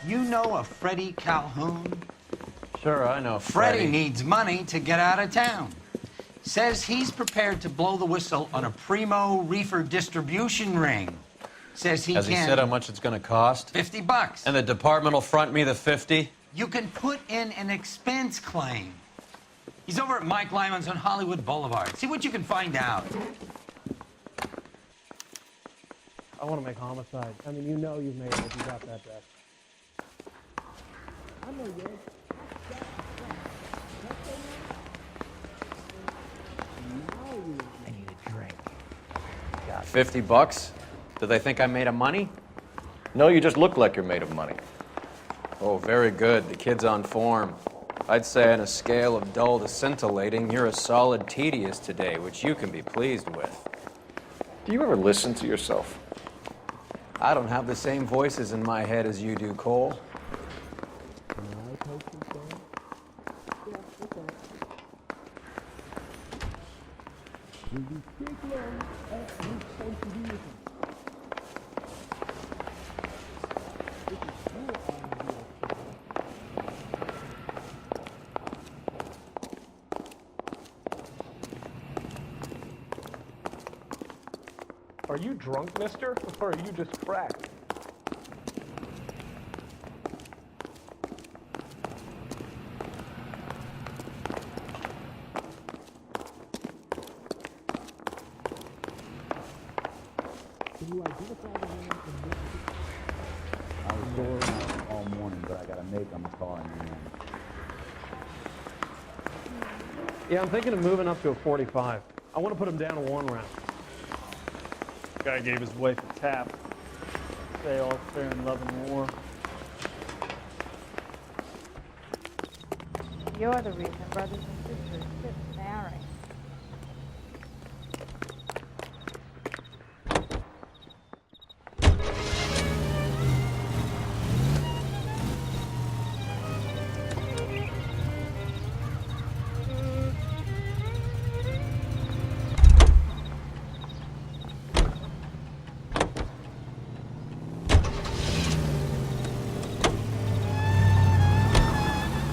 You know a Freddie Calhoun? Sure, I know Freddie needs money to get out of town. Says he's prepared to blow the whistle on a primo reefer distribution ring. Says he Has he said how much it's going to cost? $50. And the department will front me the 50? You can put in an expense claim. He's over at Mike Lyman's on Hollywood Boulevard. See what you can find out. I want to make homicide. I mean, you know you've made it if you got that back. I know you. I need a drink. $50? Do they think I'm made of money? No, you just look like you're made of money. Oh, very good. The kid's on form. I'd say on a scale of dull to scintillating, you're a solid tedious today, which you can be pleased with. Do you ever listen to yourself? I don't have the same voices in my head as you do, Cole. Are you drunk, mister? Or are you just cracked? Can you identify the man from Mississippi? I was going all morning, but I got a make on the car in the end. Yeah, I'm thinking of moving up to a 45. I want to put him down to 1 round. Guy gave his wife a tap. Say all fair in love and war. You're the reason brothers and sisters quit marrying.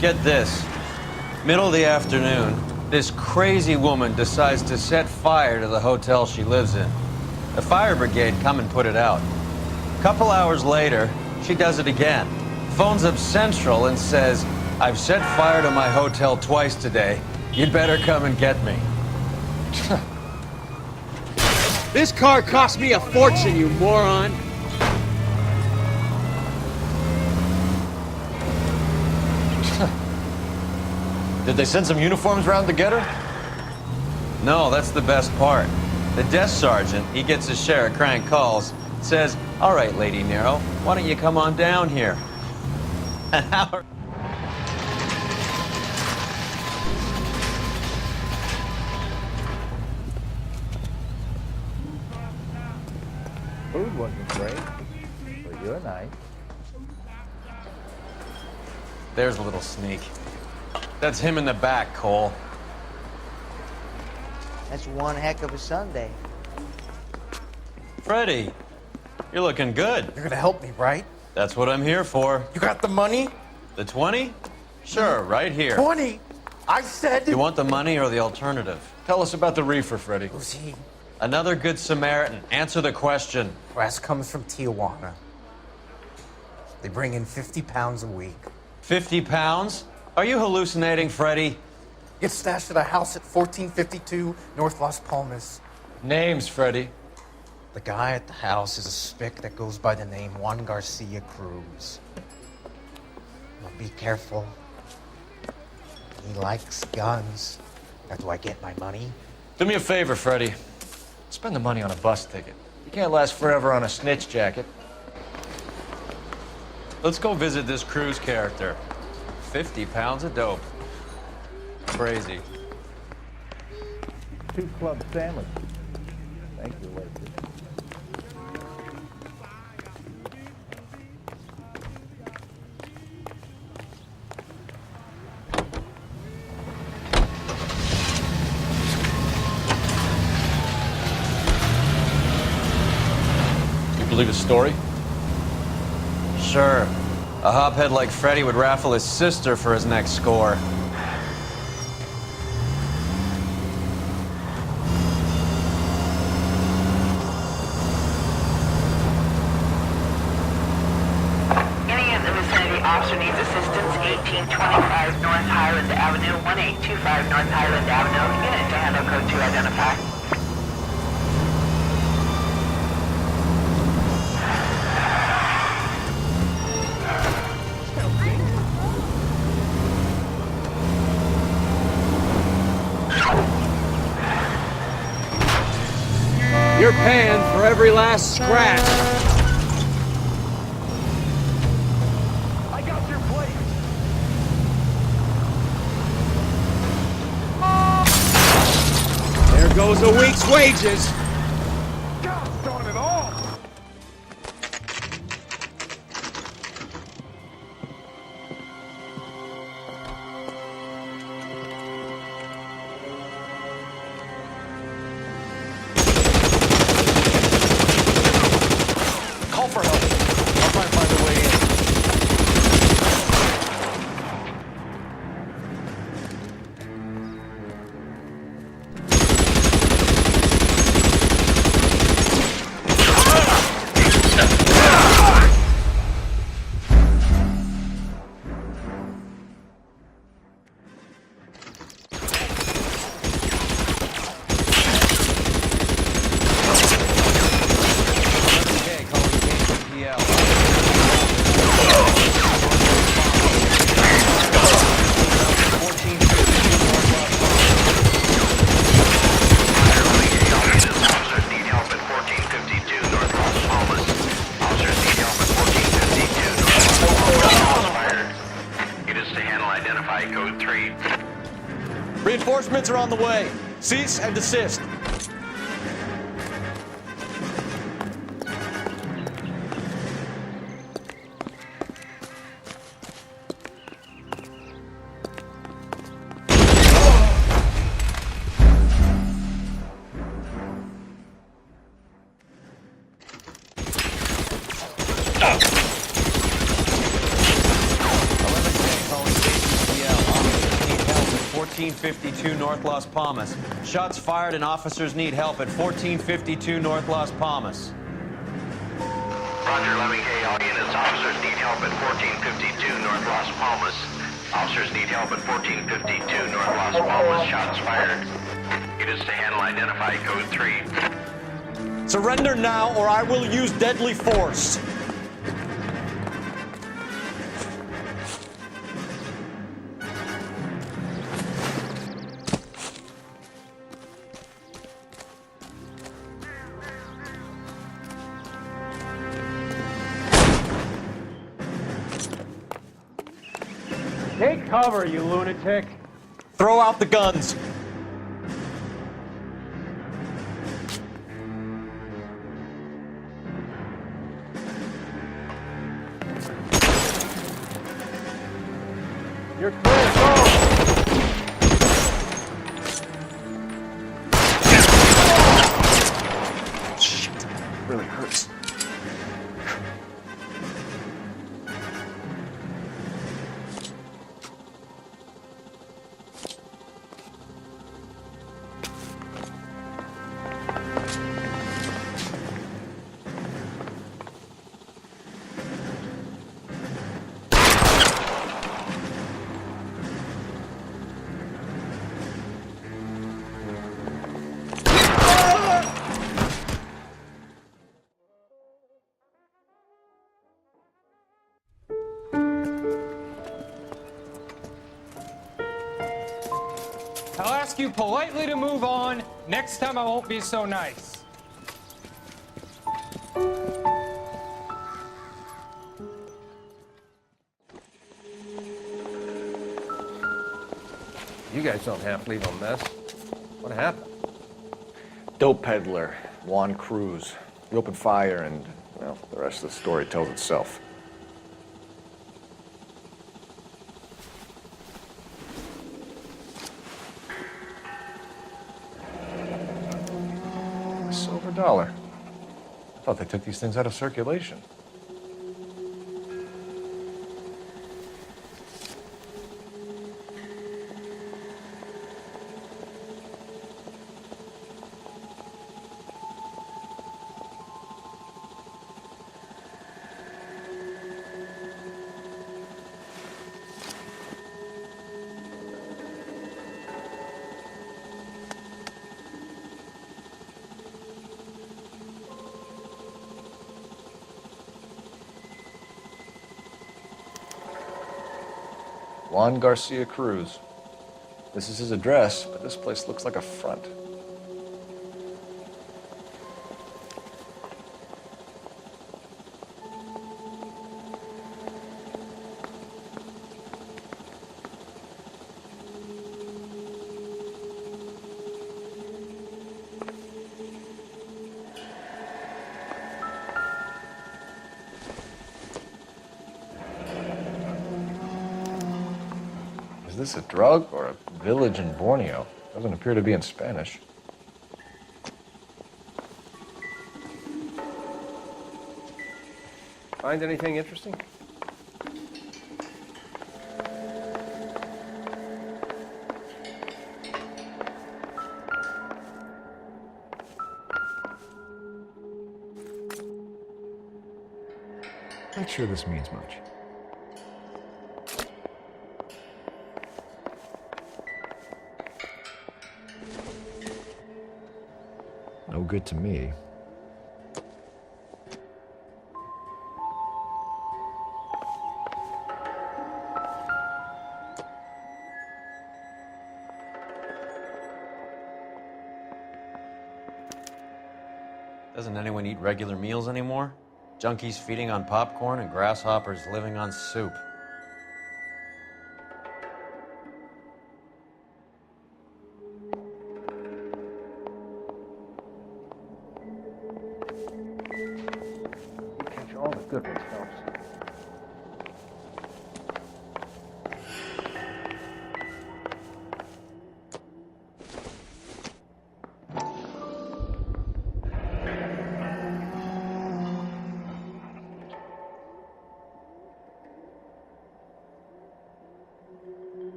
Get this. Middle of the afternoon, this crazy woman decides to set fire to the hotel she lives in. The fire brigade come and put it out. A couple hours later, she does it again. Phones up Central and says, "I've set fire to my hotel twice today. You'd better come and get me." This car cost me a fortune, you moron! Did they send some uniforms round to get her? No, that's the best part. The desk sergeant, he gets his share of crank calls, says, "All right, Lady Nero, why don't you come on down here?" An hour. Food wasn't great, but you're nice. There's a little sneak. That's him in the back, Cole. That's one heck of a Sunday. Freddie, you're looking good. You're gonna help me, right? That's what I'm here for. You got the money? The 20? Sure, right here. 20? I said... You want the money or the alternative? Tell us about the reefer, Freddie. Who's he? Another good Samaritan. Answer the question. Brass comes from Tijuana. They bring in 50 pounds a week. 50 pounds? Are you hallucinating, Freddie? Gets stashed at a house at 1452 North Las Palmas. Names, Freddie. The guy at the house is a spick that goes by the name Juan Garcia Cruz. Now be careful. He likes guns. Now, do I get my money? Do me a favor, Freddie. Spend the money on a bus ticket. You can't last forever on a snitch jacket. Let's go visit this Cruz character. 50 pounds of dope. Crazy. 2 club sandwiches. Thank you, waitress. You believe his story? Sure. A hophead like Freddy would raffle his sister for his next score. Any in the vicinity officer needs assistance. 1825 North Highland Avenue, 1825 North Highland Avenue. Unit to handle code 2 identify. You're paying for every last scratch. I got your plate. There goes a week's wages. God darn it all. Call for help. I'll try and find a way in. Okay, calling KPL. Officers need help at 1452 North Las Palmas. Officers need help at 1452 North Las Palmas. Fired. It is to handle identify code 3. Reinforcements are on the way. Cease and desist. Calling KPL. Officers need help at 1452 North Las Palmas. Shots fired and officers need help at 1452 North Las Palmas. Roger, 11K, all units. Officers need help at 1452 North Las Palmas. Officers need help at 1452 North Las Palmas. Shots fired. It is to handle identify code 3. Surrender now or I will use deadly force. Take cover, you lunatic. Throw out the guns. You're clear, go! Shit, really hurts. I'll ask you politely to move on. Next time I won't be so nice. You guys don't half leave a mess. What happened? Dope peddler, Juan Cruz. He opened fire and, well, the rest of the story tells itself. Silver dollar. I thought they took these things out of circulation. Juan Garcia Cruz. This is his address, but this place looks like a front. Is this a drug or a village in Borneo? Doesn't appear to be in Spanish. Find anything interesting? Not sure this means much. No good to me. Doesn't anyone eat regular meals anymore? Junkies feeding on popcorn and grasshoppers living on soup. Catch all the good ones, Phelps.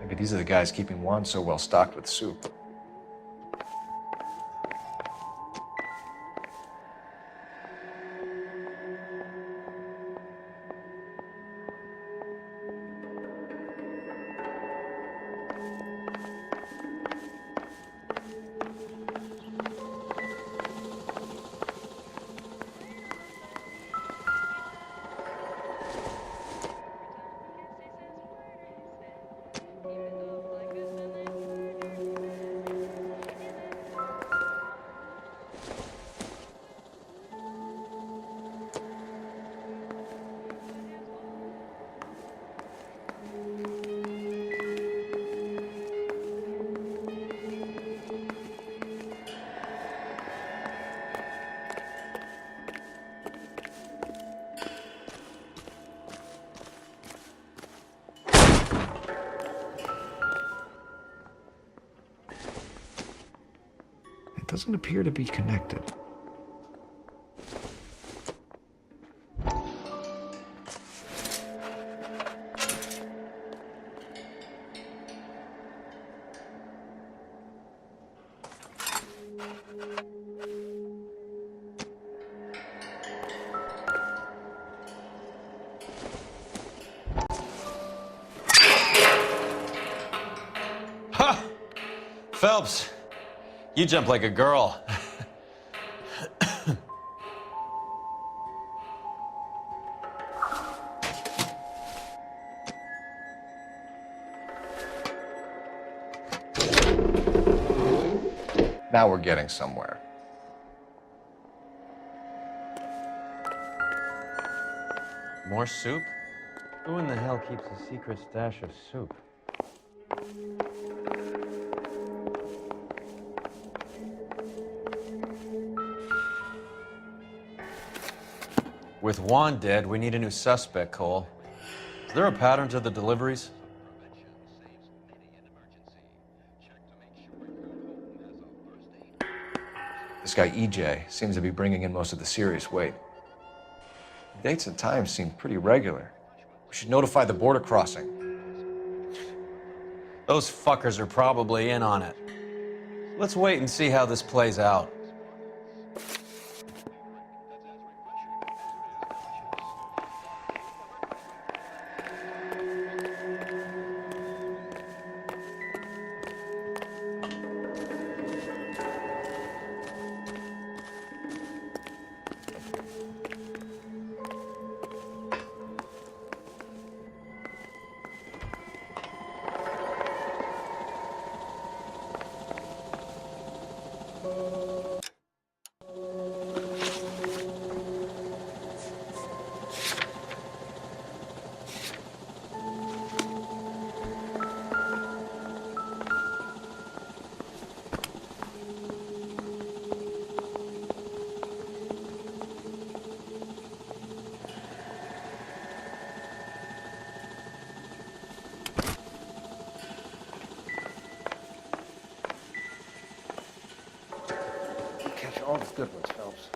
Maybe these are the guys keeping Juan so well stocked with soup. It doesn't appear to be connected. Ha! Phelps, you jump like a girl. Now we're getting somewhere. More soup? Who in the hell keeps a secret stash of soup? With Juan dead, we need a new suspect, Cole. Is there a pattern to the deliveries? This guy EJ seems to be bringing in most of the serious weight. The dates and times seem pretty regular. We should notify the border crossing. Those fuckers are probably in on it. Let's wait and see how this plays out. Good ones, Phelps.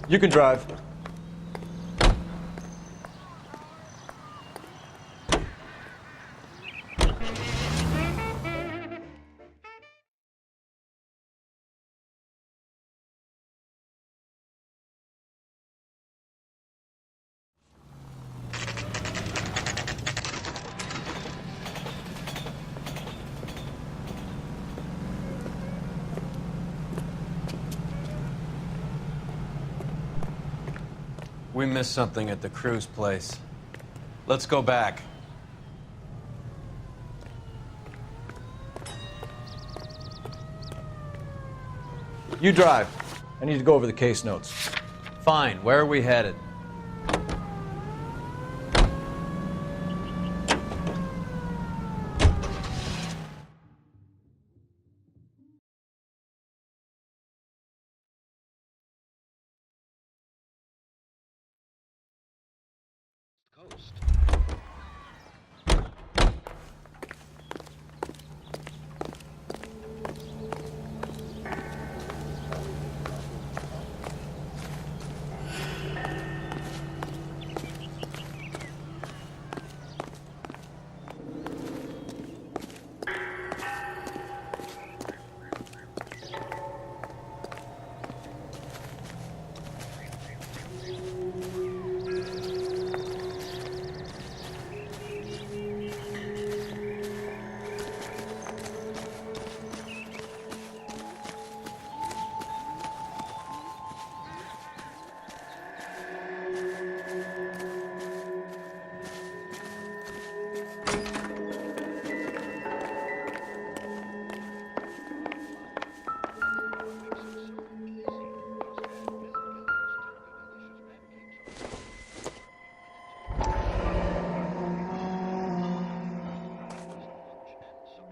You can drive. We missed something at the cruise place. Let's go back. You drive. I need to go over the case notes. Fine. Where are we headed?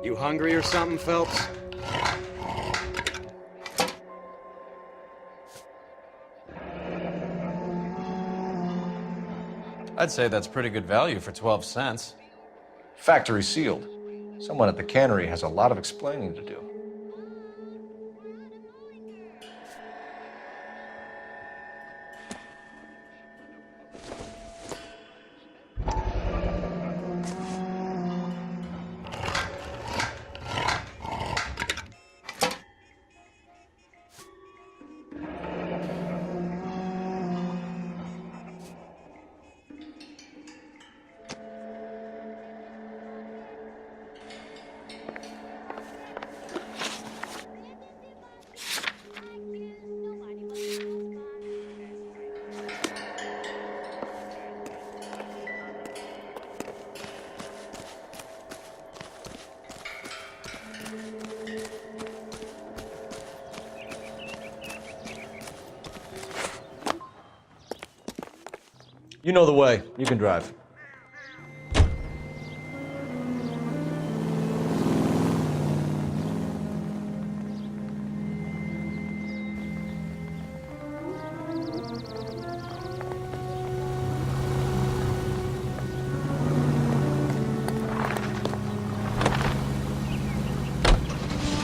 You hungry or something, Phelps? I'd say that's pretty good value for 12 cents. Factory sealed. Someone at the cannery has a lot of explaining to do. You know the way. You can drive.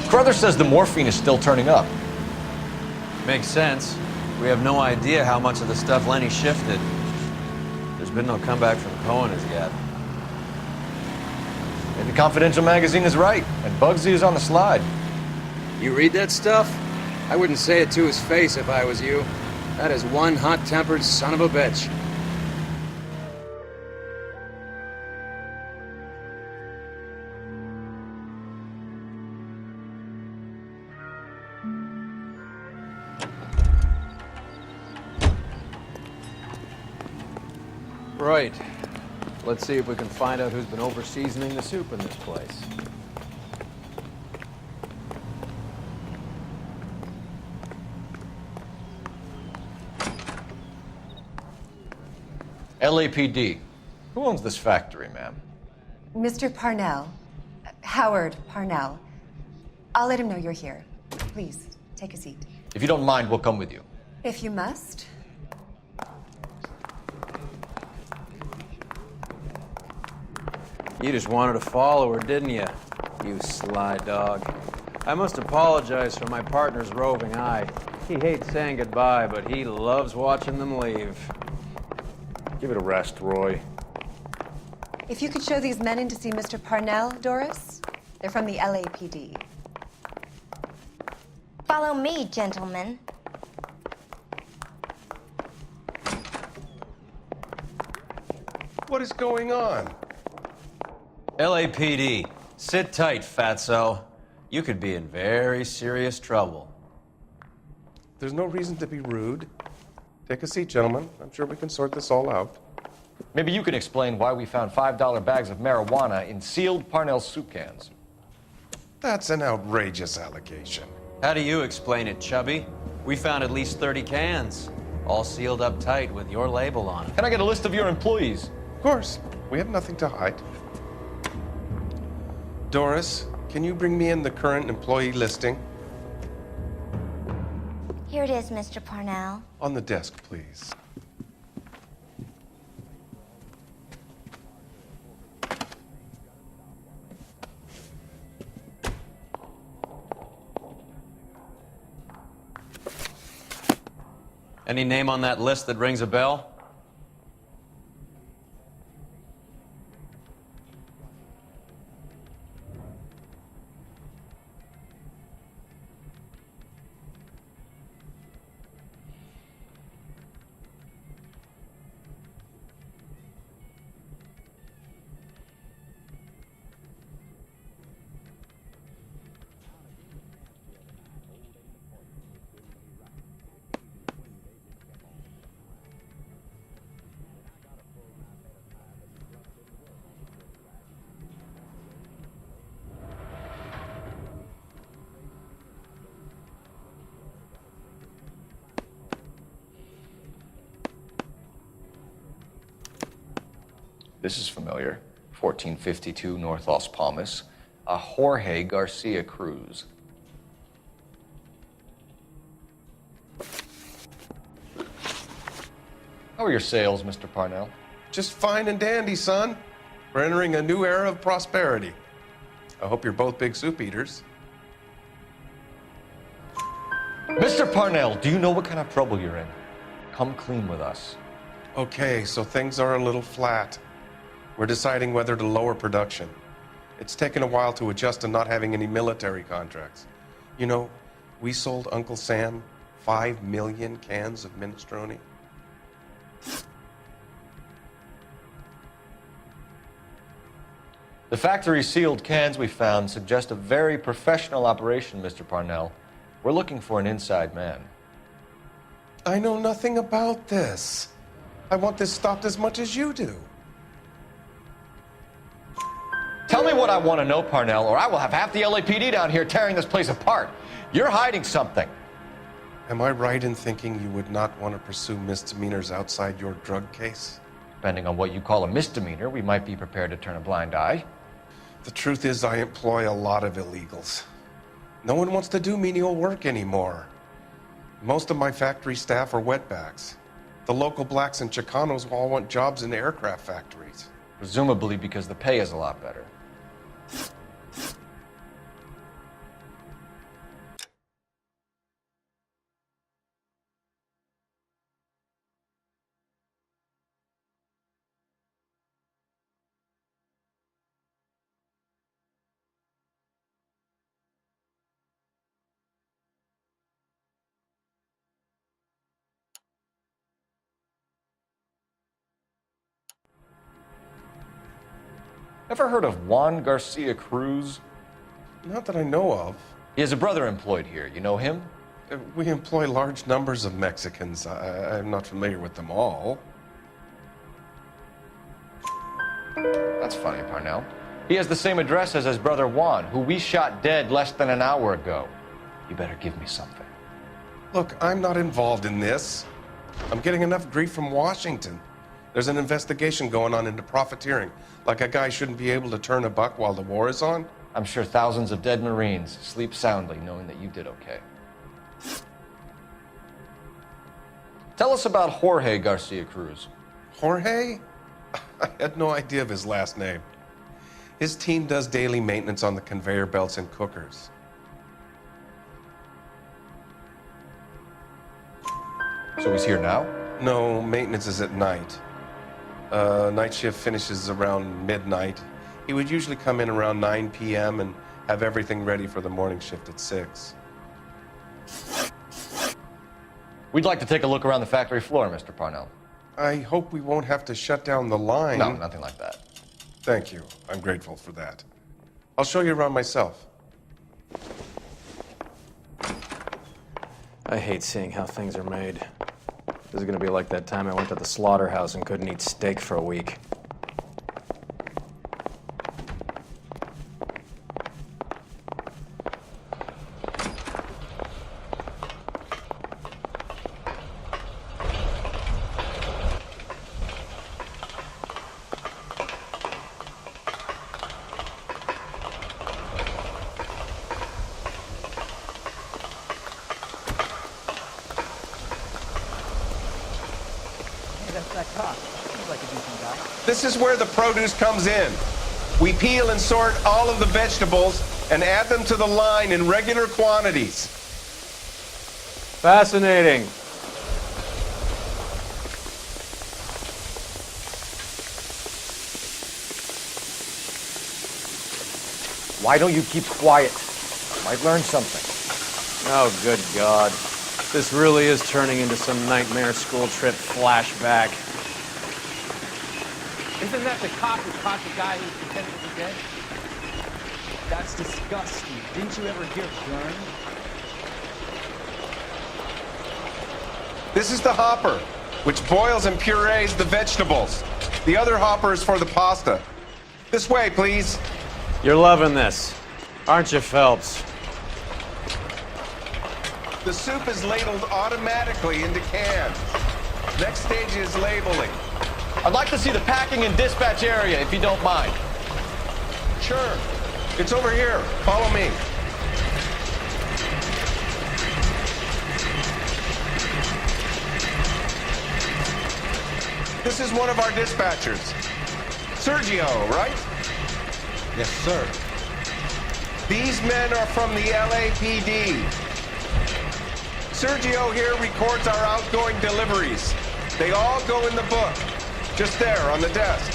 Carruthers says the morphine is still turning up. Makes sense. We have no idea how much of the stuff Lenny shifted. There's been no comeback from Cohen as yet. Maybe Confidential magazine is right, and Bugsy is on the slide. You read that stuff? I wouldn't say it to his face if I was you. That is one hot-tempered son of a bitch. Right. Let's see if we can find out who's been over-seasoning the soup in this place. LAPD. Who owns this factory, ma'am? Mr. Parnell. Howard Parnell. I'll let him know you're here. Please, take a seat. If you don't mind, we'll come with you. If you must. You just wanted to follow her, didn't you? You sly dog. I must apologize for my partner's roving eye. He hates saying goodbye, but he loves watching them leave. Give it a rest, Roy. If you could show these men in to see Mr. Parnell, Doris. They're from the LAPD. Follow me, gentlemen. What is going on? LAPD, sit tight, fatso. You could be in very serious trouble. There's no reason to be rude. Take a seat, gentlemen. I'm sure we can sort this all out. Maybe you can explain why we found $5 bags of marijuana in sealed Parnell soup cans. That's an outrageous allegation. How do you explain it, Chubby? We found at least 30 cans, all sealed up tight with your label on it. Can I get a list of your employees? Of course. We have nothing to hide. Doris, can you bring me in the current employee listing? Here it is, Mr. Parnell. On the desk, please. Any name on that list that rings a bell? This is familiar. 1452 North Las Palmas. A Jorge Garcia Cruz. How are your sales, Mr. Parnell? Just fine and dandy, son. We're entering a new era of prosperity. I hope you're both big soup eaters. Mr. Parnell, do you know what kind of trouble you're in? Come clean with us. Okay, so things are a little flat. We're deciding whether to lower production. It's taken a while to adjust to not having any military contracts. You know, we sold Uncle Sam 5 million cans of minestrone. The factory sealed cans we found suggest a very professional operation, Mr. Parnell. We're looking for an inside man. I know nothing about this. I want this stopped as much as you do. Tell me what I want to know, Parnell, or I will have half the LAPD down here tearing this place apart. You're hiding something. Am I right in thinking you would not want to pursue misdemeanors outside your drug case? Depending on what you call a misdemeanor, we might be prepared to turn a blind eye. The truth is, I employ a lot of illegals. No one wants to do menial work anymore. Most of my factory staff are wetbacks. The local blacks and Chicanos all want jobs in aircraft factories. Presumably because the pay is a lot better. Ever heard of Juan Garcia Cruz? Not that I know of. He has a brother employed here. You know him? We employ large numbers of Mexicans. I'm not familiar with them all. That's funny, Parnell. He has the same address as his brother Juan, who we shot dead less than an hour ago. You better give me something. Look, I'm not involved in this. I'm getting enough grief from Washington. There's an investigation going on into profiteering. Like a guy shouldn't be able to turn a buck while the war is on? I'm sure thousands of dead Marines sleep soundly knowing that you did okay. Tell us about Jorge Garcia Cruz. Jorge? I had no idea of his last name. His team does daily maintenance on the conveyor belts and cookers. So he's here now? No, maintenance is at night. Night shift finishes around midnight. He would usually come in around 9 p.m. and have everything ready for the morning shift at 6. We'd like to take a look around the factory floor, Mr. Parnell. I hope we won't have to shut down the line. No, nothing like that. Thank you. I'm grateful for that. I'll show you around myself. I hate seeing how things are made. This is gonna be like that time I went to the slaughterhouse and couldn't eat steak for a week. This is where the produce comes in. We peel and sort all of the vegetables and add them to the line in regular quantities. Fascinating. Why don't you keep quiet? Might learn something. Oh, good God. This really is turning into some nightmare school trip flashback. Isn't that the cop who caught the guy who's pretending to be dead? That's disgusting. Didn't you ever hear burn? This is the hopper, which boils and purees the vegetables. The other hopper is for the pasta. This way, please. You're loving this, aren't you, Phelps? The soup is ladled automatically into cans. Next stage is labeling. I'd like to see the packing and dispatch area, if you don't mind. Sure. It's over here. Follow me. This is one of our dispatchers. Sergio, right? Yes, sir. These men are from the LAPD. Sergio here records our outgoing deliveries. They all go in the book. Just there, on the desk.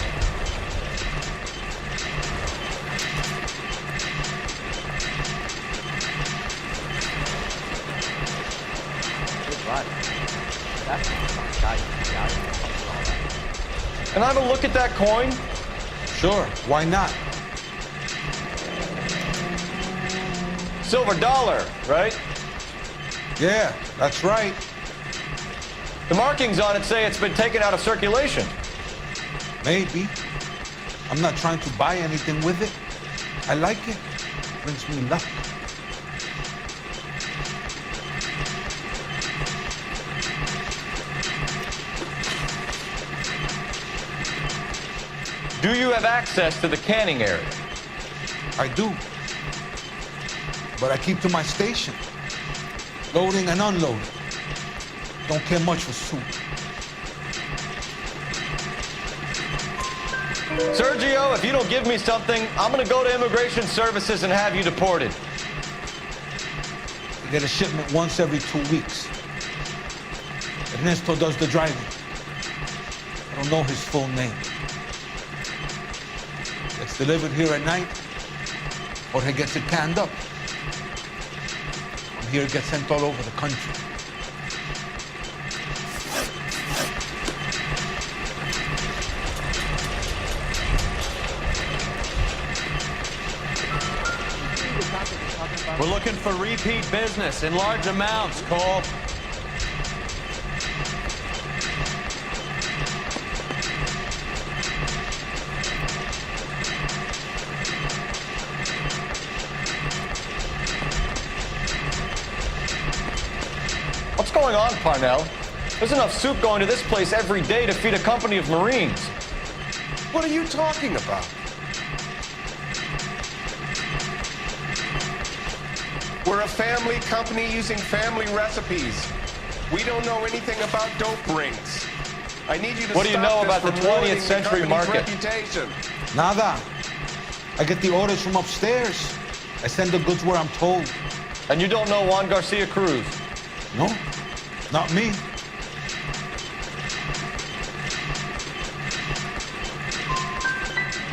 Can I have a look at that coin? Sure, why not? Silver dollar, right? Yeah, that's right. The markings on it say it's been taken out of circulation. Maybe. I'm not trying to buy anything with it. I like it. Brings me luck. Do you have access to the canning area? I do. But I keep to my station. Loading and unloading. Don't care much for soup. Sergio, if you don't give me something, I'm gonna go to Immigration Services and have you deported. I get a shipment once every 2 weeks. Ernesto does the driving. I don't know his full name. Gets delivered here at night, or he gets it canned up. From here, it gets sent all over the country. We're looking for repeat business in large amounts, Cole. What's going on, Parnell? There's enough soup going to this place every day to feed a company of Marines. What are you talking about? We're a family company using family recipes. We don't know anything about dope rings. I need you to What do you stop know this about the from ruining 20th century company's market? reputation. Nada. I get the orders from upstairs. I send the goods where I'm told. And you don't know Juan Garcia Cruz? No, not me.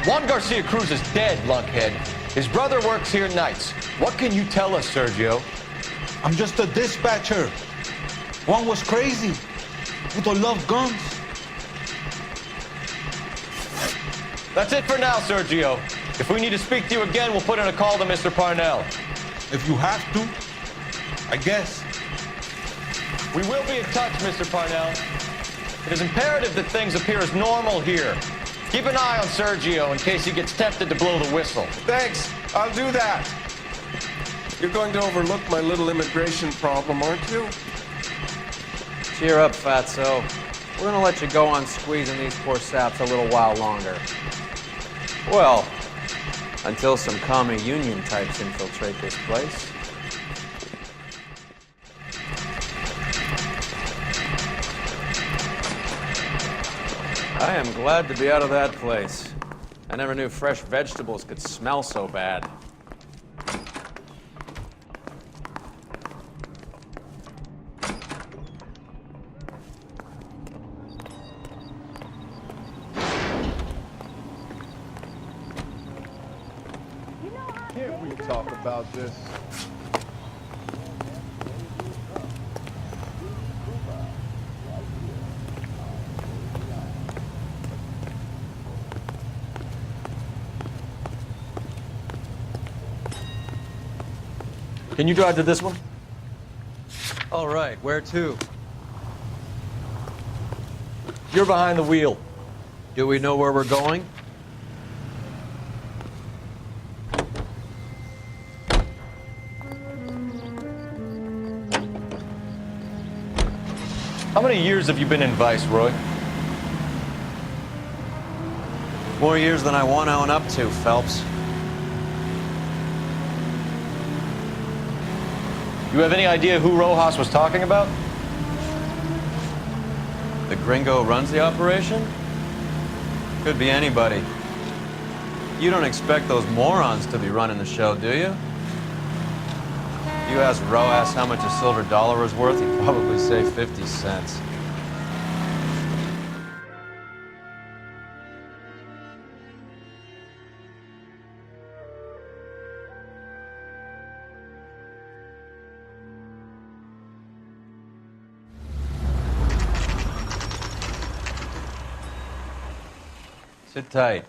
Juan Garcia Cruz is dead, lunkhead. His brother works here nights. What can you tell us, Sergio? I'm just a dispatcher. One was crazy. Puto loved guns. That's it for now, Sergio. If we need to speak to you again, we'll put in a call to Mr. Parnell. If you have to, I guess. We will be in touch, Mr. Parnell. It is imperative that things appear as normal here. Keep an eye on Sergio in case he gets tempted to blow the whistle. Thanks, I'll do that. You're going to overlook my little immigration problem, aren't you? Cheer up, fatso. We're gonna let you go on squeezing these poor saps a little while longer. Well, until some commie union types infiltrate this place. I am glad to be out of that place. I never knew fresh vegetables could smell so bad. Can't we talk about this? Can you drive to this one? All right, where to? You're behind the wheel. Do we know where we're going? How many years have you been in Vice, Roy? More years than I want to own up to, Phelps. You have any idea who Rojas was talking about? The gringo runs the operation? Could be anybody. You don't expect those morons to be running the show, do you? If you asked Rojas how much a silver dollar was worth, he'd probably say 50 cents. Sit tight.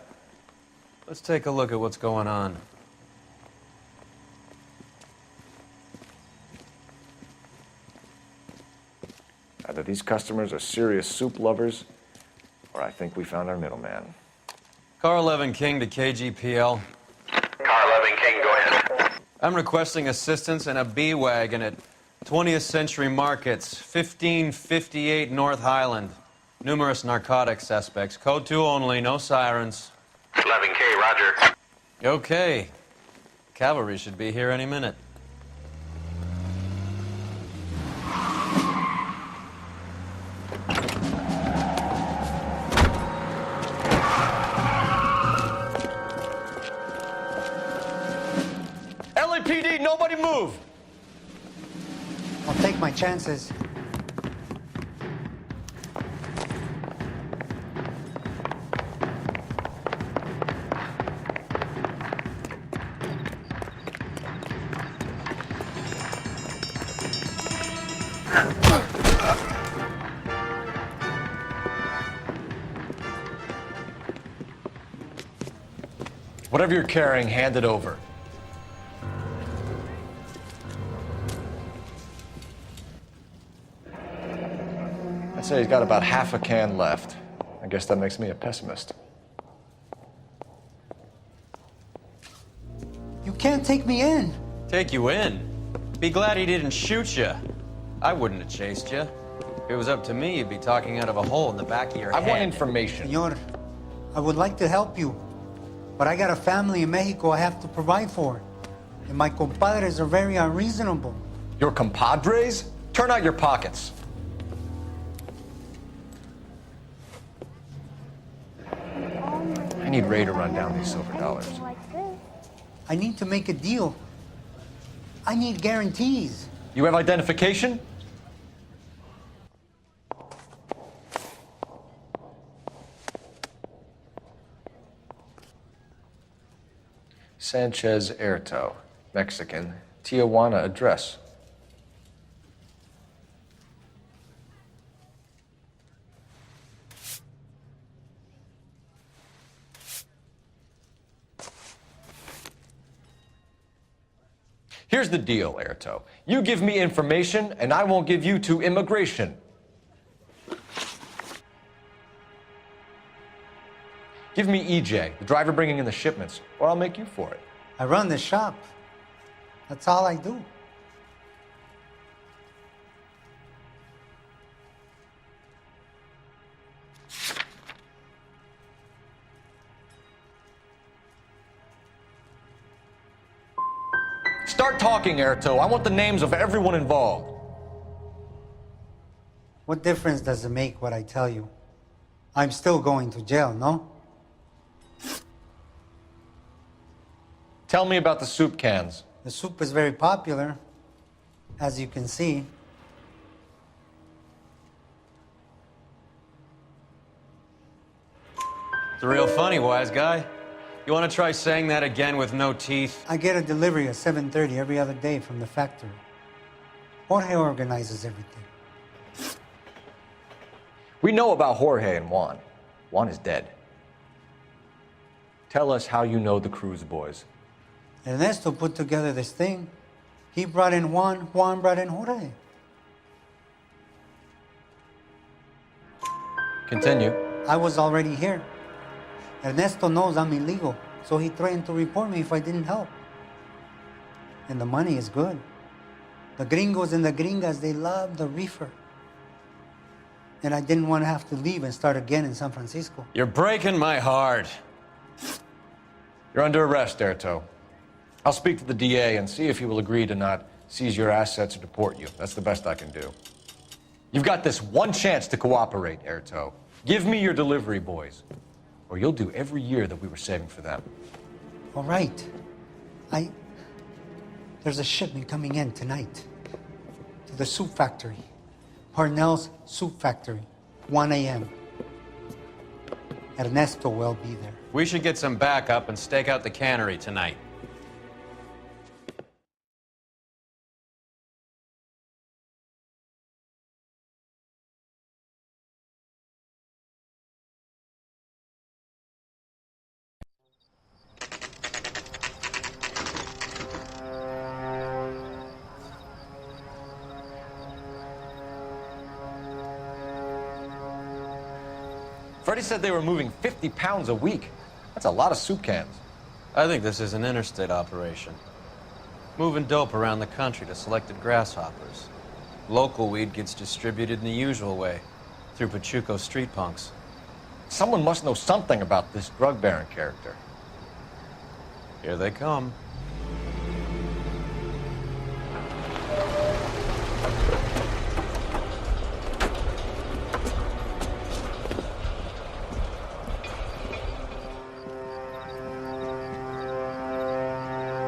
Let's take a look at what's going on. Either these customers are serious soup lovers, or I think we found our middleman. Car 11 King to KGPL. Car 11 King, go ahead. I'm requesting assistance in a B-Wagon at 20th Century Markets, 1558 North Highland. Numerous narcotic suspects. Code 2 only, no sirens. 11K, roger. Okay. Cavalry should be here any minute. LAPD, nobody move! I'll take my chances. Whatever you're carrying, hand it over. I'd say he's got about half a can left. I guess that makes me a pessimist. You can't take me in. Take you in? Be glad he didn't shoot you. I wouldn't have chased you. If it was up to me, you'd be talking out of a hole in the back of your I head. want information. Senor, I would like to help you, but I got a family in Mexico I have to provide for. And my compadres are very unreasonable. Your compadres? Turn out your pockets. I need Ray to run down these silver dollars. I need to make a deal. I need guarantees. You have identification? Sanchez Erto, Mexican, Tijuana address. Here's the deal, Erto. You give me information, and I won't give you to immigration. Give me EJ, the driver bringing in the shipments, or I'll make you for it. I run the shop. That's all I do. Start talking, Erto. I want the names of everyone involved. What difference does it make what I tell you? I'm still going to jail, no? Tell me about the soup cans. The soup is very popular, as you can see. It's real funny, wise guy. You want to try saying that again with no teeth? I get a delivery at 7:30 every other day from the factory. Jorge organizes everything. We know about Jorge and Juan. Juan is dead. Tell us how you know the Cruz boys. Ernesto put together this thing. He brought in Juan, Juan brought in Jorge. Continue. I was already here. Ernesto knows I'm illegal, so he threatened to report me if I didn't help. And the money is good. The gringos and the gringas, they love the reefer. And I didn't want to have to leave and start again in San Francisco. You're breaking my heart. You're under arrest, Erto. I'll speak to the DA and see if he will agree to not seize your assets or deport you. That's the best I can do. You've got this one chance to cooperate, Erto. Give me your delivery boys, or you'll do every year that we were saving for them. All right. There's a shipment coming in tonight to the soup factory. Parnell's Soup Factory, 1 a.m. Ernesto will be there. We should get some backup and stake out the cannery tonight. Freddie said they were moving 50 pounds a week. That's a lot of soup cans. I think this is an interstate operation. Moving dope around the country to selected grasshoppers. Local weed gets distributed in the usual way, through Pachuco street punks. Someone must know something about this drug baron character. Here they come.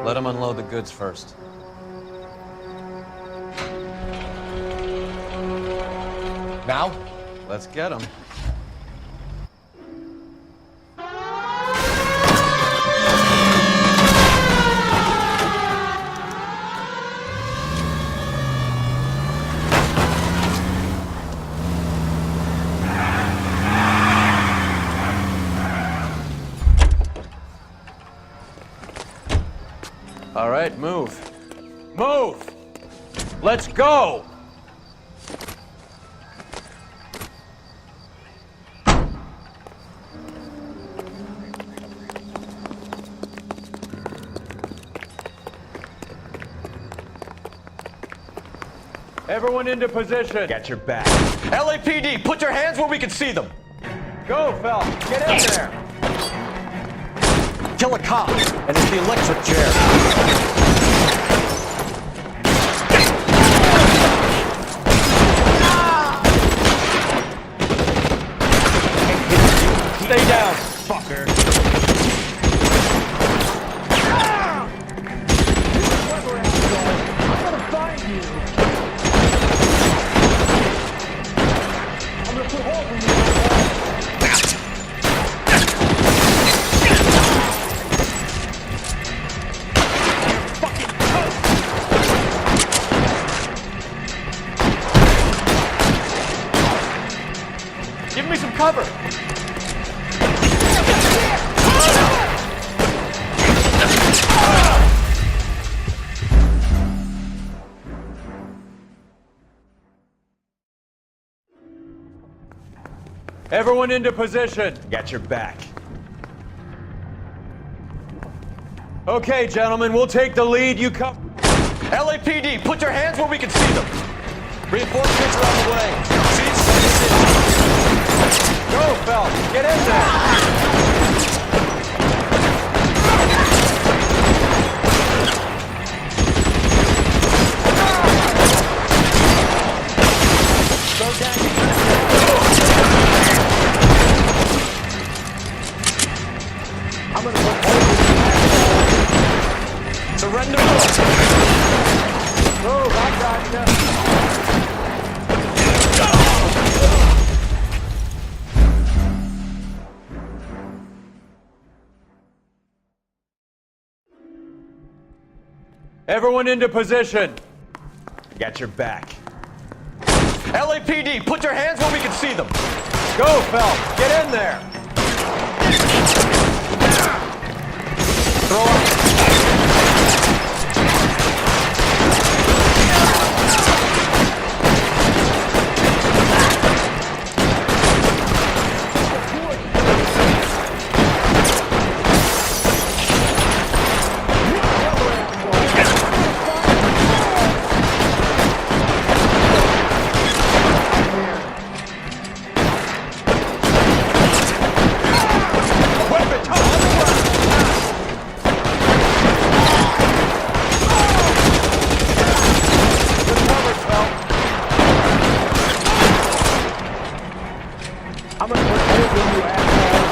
Let them unload the goods first. Now? Let's get them. All right, move. Move! Let's go! Everyone into position. Got your back. LAPD, put your hands where we can see them. Go, Phelps. Get in there. Kill a cop, and it's the electric chair. Stay down, fucker. I'm gonna find you. I'm gonna put holes in you. Give me some cover. Everyone into position. Got your back. Okay, gentlemen, we'll take the lead. You come. LAPD, put your hands where we can see them. Reinforcements are on the way. Go, Phelps. Get in there. Go down. I'm gonna put holes in you. Surrender. Move, I got you. Everyone into position. Got your back. LAPD, put your hands where we can see them. Go, Phelps. Get in there. Throw up. I'm gonna put holes in you, asshole.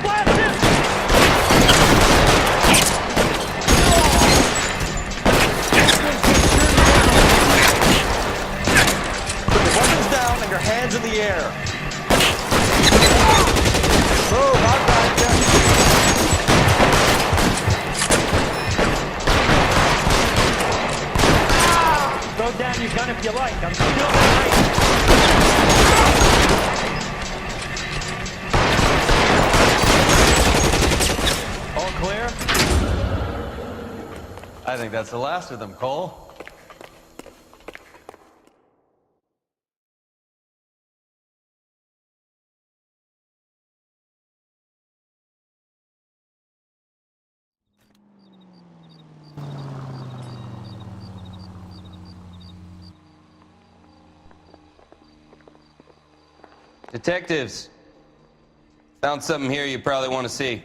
Blast him! Put your weapons down and your hands in the air. Move, I got you. Throw down your gun if you like. I'm still behind. All clear? I think that's the last of them, Cole. Detectives, found something here you probably want to see.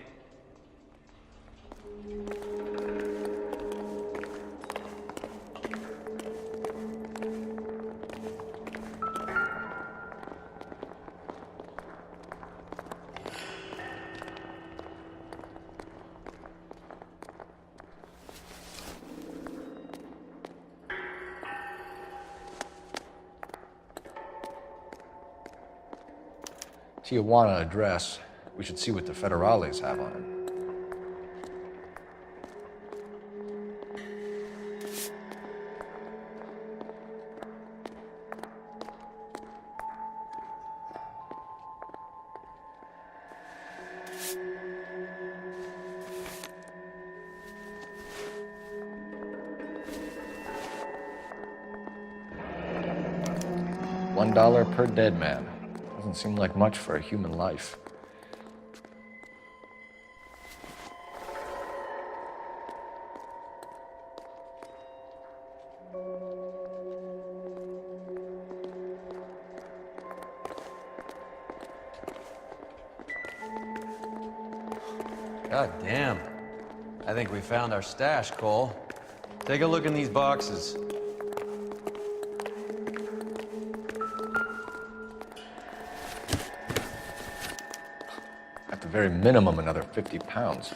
Tijuana address. We should see what the federales have on it. $1 per dead man. Doesn't seem like much for a human life. God damn. I think we found our stash, Cole. Take a look in these boxes. At the very minimum, another 50 pounds.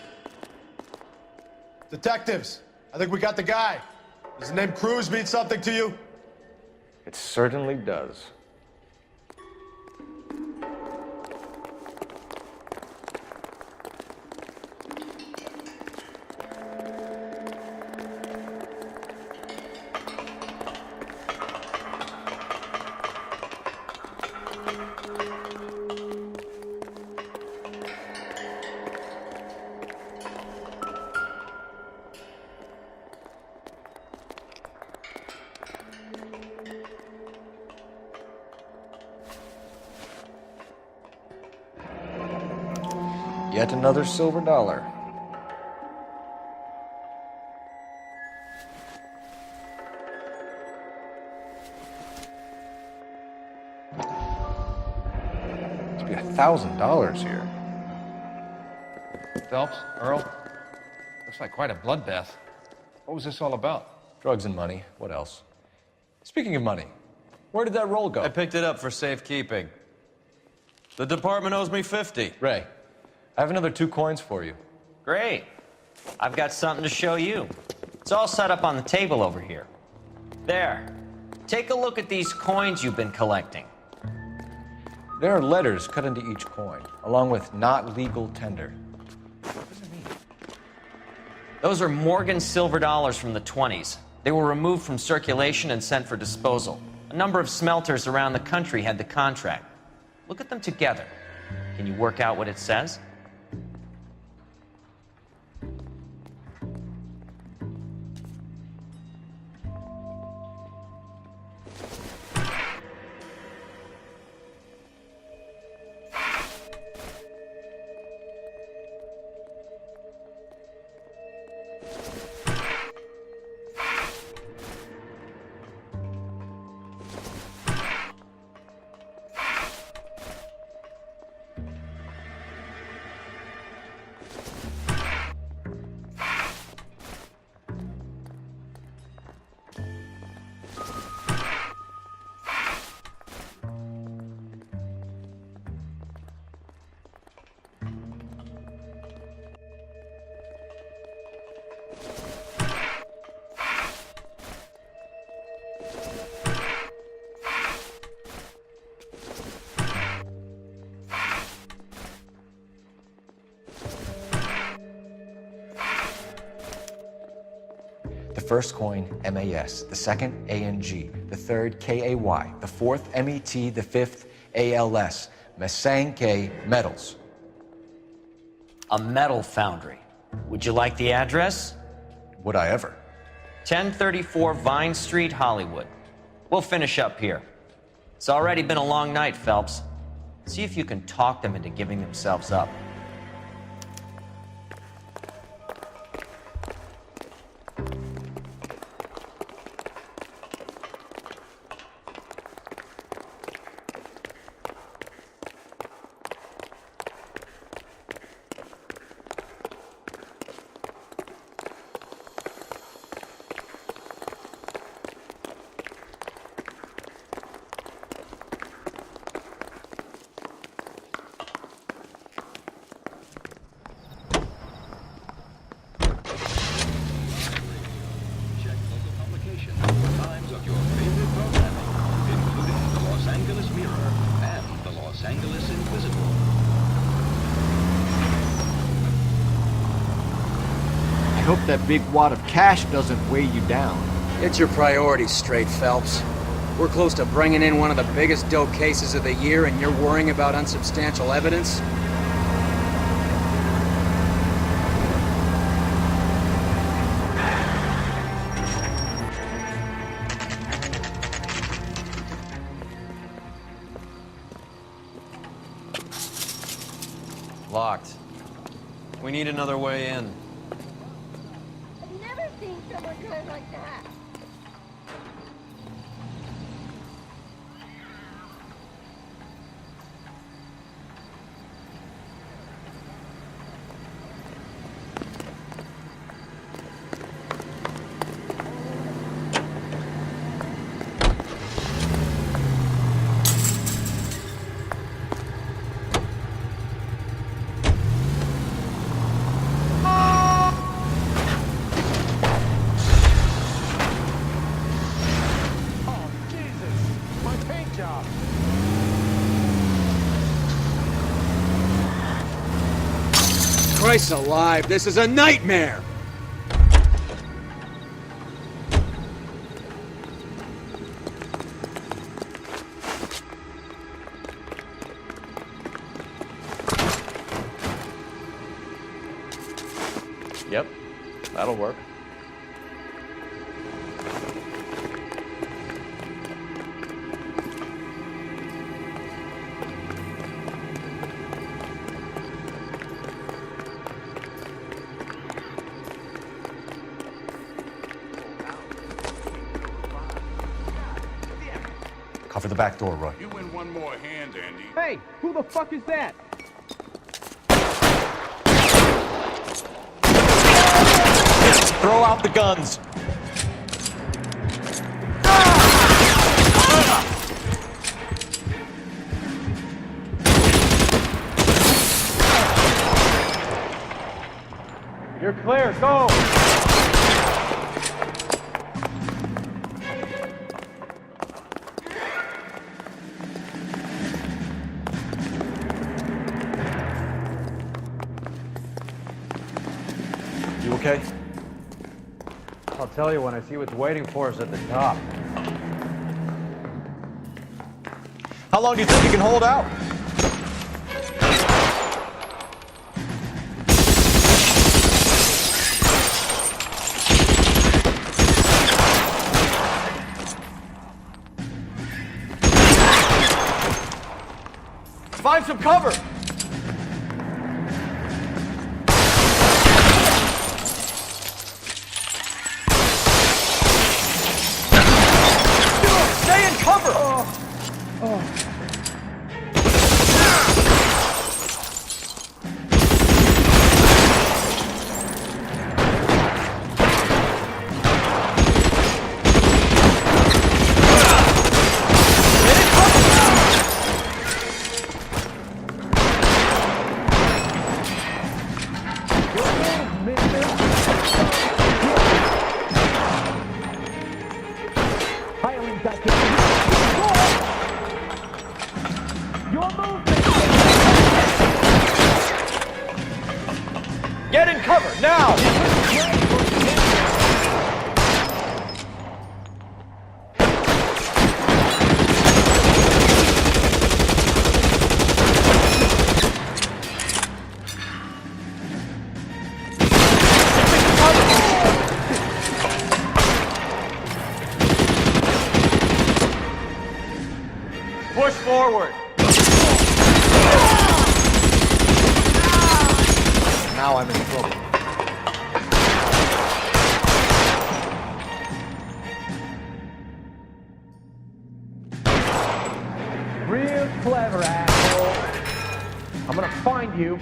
Detectives, I think we got the guy. Does the name Cruz mean something to you? It certainly does. Yet another silver dollar. Must be $1,000 here. Phelps, Earl, looks like quite a bloodbath. What was this all about? Drugs and money. What else? Speaking of money, where did that roll go? I picked it up for safekeeping. The department owes me 50. Ray, I have another 2 coins for you. Great. I've got something to show you. It's all set up on the table over here. There. Take a look at these coins you've been collecting. There are letters cut into each coin, along with not legal tender. Those are Morgan silver dollars from the 20s. They were removed from circulation and sent for disposal. A number of smelters around the country had the contract. Look at them together. Can you work out what it says? The first coin, MAS. The second, ANG. The third, KAY. The fourth, MET. The fifth, ALS. Masanke Metals. A metal foundry. Would you like the address? Would I ever? 1034 Vine Street, Hollywood. We'll finish up here. It's already been a long night, Phelps. See if you can talk them into giving themselves up. I hope that big wad of cash doesn't weigh you down. Get your priorities straight, Phelps. We're close to bringing in one of the biggest dope cases of the year, and you're worrying about unsubstantial evidence? Locked. We need another way in. I've never seen someone drive like that. Christ alive, this is a nightmare! Yep, that'll work. Cover the back door, Roy. You win one more hand, Andy. Hey, who the fuck is that? Throw out the guns. You're clear, go! You okay? I'll tell you when I see what's waiting for us at the top. How long do you think you can hold out? Find some cover! Stay in cover! Get in cover, now! Push forward. Now I'm in trouble. Real clever, asshole. I'm gonna find you.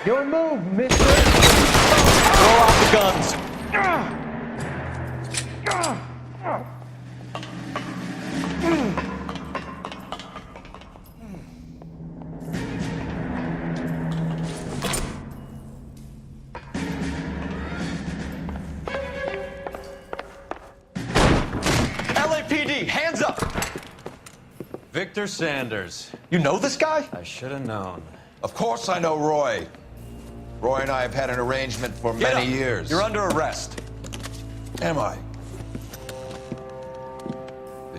Your move, mister! Throw out the guns. LAPD, hands up! Victor Sanders. You know this guy? I should have known. Of course I know Roy. Roy and I have had an arrangement for Get many up. years. You're under arrest. Am I?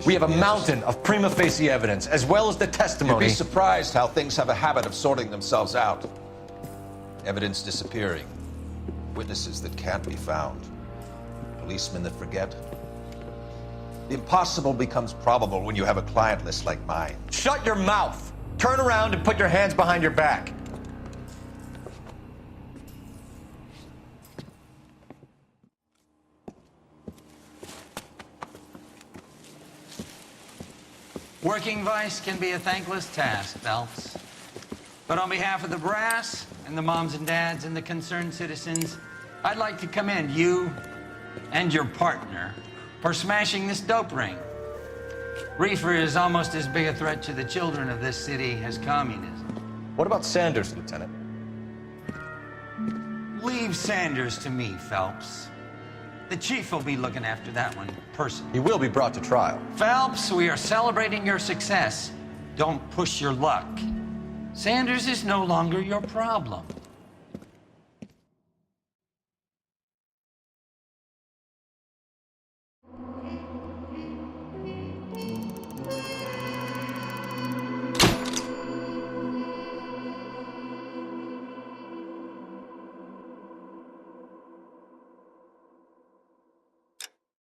We have a mountain of prima facie evidence, as well as the testimony. You'd be surprised how things have a habit of sorting themselves out. Evidence disappearing. Witnesses that can't be found. Policemen that forget. The impossible becomes probable when you have a client list like mine. Shut your mouth! Turn around and put your hands behind your back. Working vice can be a thankless task, Phelps. But on behalf of the brass and the moms and dads and the concerned citizens, I'd like to commend you and your partner for smashing this dope ring. Reefer is almost as big a threat to the children of this city as communism. What about Sanders, Lieutenant? Leave Sanders to me, Phelps. The chief will be looking after that one personally. He will be brought to trial. Phelps, we are celebrating your success. Don't push your luck. Sanders is no longer your problem.